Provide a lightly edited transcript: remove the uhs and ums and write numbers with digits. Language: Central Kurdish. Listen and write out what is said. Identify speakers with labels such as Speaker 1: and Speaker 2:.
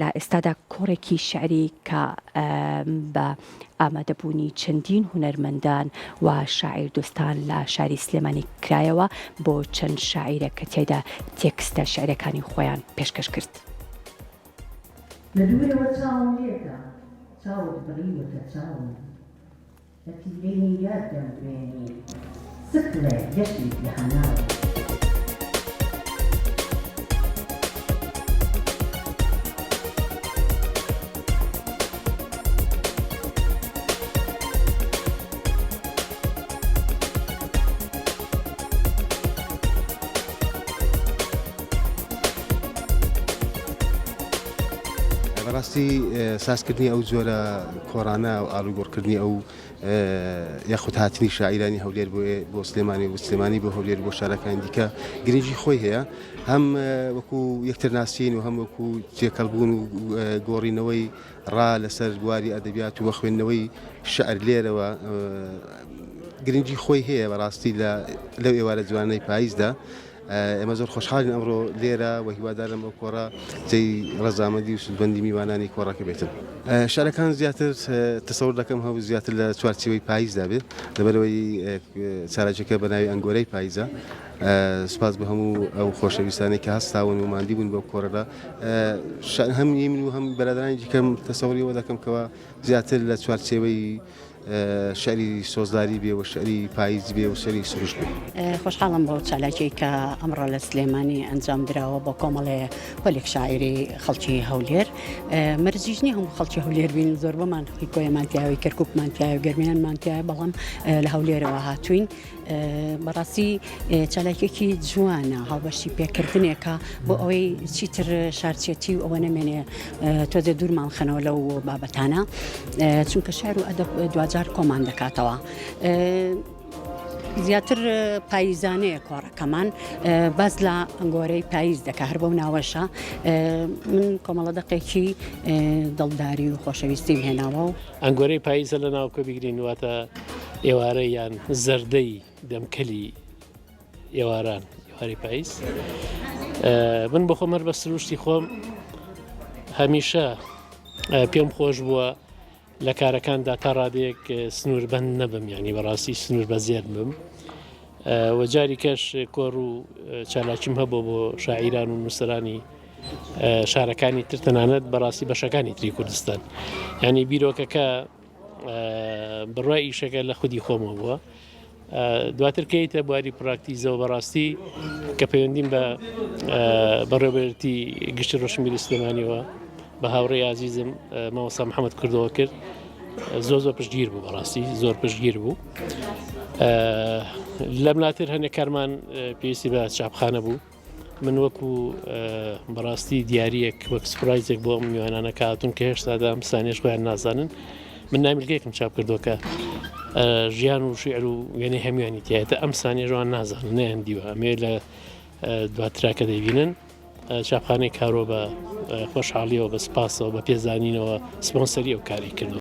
Speaker 1: لە ئێستادا کۆڕێکی شعری کە بە ئامادەبوونی چەندین هونەرمەندان و شاعیر دۆستان لە شاری سلێمانی کرایەوە بۆ چەند شاعیرە کە تێدا تێکستە شعرەکانی خۆیان پێشکەش کرد.
Speaker 2: لە دوورەوە چاوم لێکە چاوت بڕیوەتە چاوم لە تیرەی یاد دەمدوێنی سکلێ گەشتی هەناوە.
Speaker 3: بەڕاستی سازکردنی ئەو جۆرە کۆڕانە و ئاڵوگۆڕکردنی ئەو یاخود هاتنی شاعیرانی هەولێر بۆ سلێمانی و سلێمانی بۆ هەولێر بۆ شارەکانی دیکە گرنگی خۆی هەیە، هەم وەکو یەکتر ناسین و هەم وەکو تێکەڵبوون و گۆڕینەوەی ڕا لەسەر بواری ئەدەبیات و بە خوێندنەوەی شەعر لێرەوە گرنگی خۆی هەیە بەڕاستی لەو ئێوارە جوانەی پاییزدا. ئێمە زۆر خۆشحالین ئەمڕۆ لێرە و هیوادارم ئەو کۆڕە جێی ڕەزامەندی و سودبەندی میوانانی کۆڕەکە بێتن. شارەکان زیاتر تەسەوڕ دەکەم هەوو زیاتر لە چوارچێوەی پاییزدا بێت لەبەرەوەی چارەجەکە بە ناوی ئەنگۆرەی پاییزە. سپاس بە هەموو ئەو خۆشەویستانی کە هەستاون و ماندی بوون بەو کۆڕەدا، هەم من و هەم بەرادرانی دیکەم تەسەوڕیەوە دەکەم کەەوە زیاتر لە چوارچێوەی شعری سۆزداری بێ و شعری پاییز بێ و شعری سروش بێ.
Speaker 4: خۆشحاڵم بۆ چالاکی کە ئەمڕۆ لە سلێمانی ئەنجام درراوە بۆ کۆمەڵێ پۆلێک شاعری خەڵکی هەولێر. مەرجیژنی هەموو خەڵکی هەولێر بین، زۆر بەمان کۆیەمانتیاوی کەرکووکمانتیای و گەرمێنمانتیای، بەڵام لە هەولێرەوە هاتوین. بەڕاستی چالاکێکی جوانە هەڵبەشی پێکردنێکە بۆ ئەوەی چیتر شارچێتی و ئەوە نەمێنێ تۆزێ دوورمان خەنەوە لەو بابەتانە، چونکە شار و ئەدەب دوجار کۆمان دەکاتەوە. زیاتر پاییزانەیە کۆڕەکەمان باز لە ئەنگۆرەی پاییز دەکە، هەر بەو ناوەشە من کۆمەڵە دەقێکی دڵداری و خۆشەویستی هێناوە. و
Speaker 5: ئەنگۆرەی پاییزە لە ناوکە بگرین واتە ئێوارە یان زەردەی دەمکەلی ئێواران ئێوارەی پاییز. من بۆ خۆم هەر بە سروشتی خۆم هەمیشە پێم خۆش بووە لە کارەکاندا تا ڕادێک سنووربەند نەبم، یعنی بەڕاستی سنوور بەزێر بم. وەجاری کەش کۆڕ و چالاکیم هەبوو بۆ شاعیران و نووسەرانی شارەکانی تر تەنانەت بەڕاستی بەشەکانی تری کوردستان، یعنی بیرۆکەکە بڕای ئیشەکە لە خودی خۆمەوە بووە. دواتر کەیتە بواری پراکتیزەوە بەڕاستی کە پەیوەندیم بە بەڕێوەبەرەتی گشتی ڕۆشنبیری سلێمانیەوە بە هاوڕێی عزیزم مامۆستا محەممەد کردەوە کرد، زۆر پشتگیر بوو، بەڕاستی زۆر پشتگیر بوو. لەم لاتر هەنێک کارمان پێویستی بە چاپخانە بوو. من وەکو بەڕاستی دیارەک وەک سپرایزێک بۆ ئەم میوانانە کاتون کە هێشتادا ئەم سانێش خۆیان نازانن، من نامیلگەیەکم چاپ کردوکە ژیان و شعر و وێنەی هەمووانی تایەتە ئەم سانێژوان نازانن نەیەندیوە، ئەمێ لە دواتراکە دەبینن. چاپخانەی کارۆ بە خۆشحاڵیەوە بە سپاسەوە بە پێزانینەوە سپۆنسەری ئەو کاری کردو.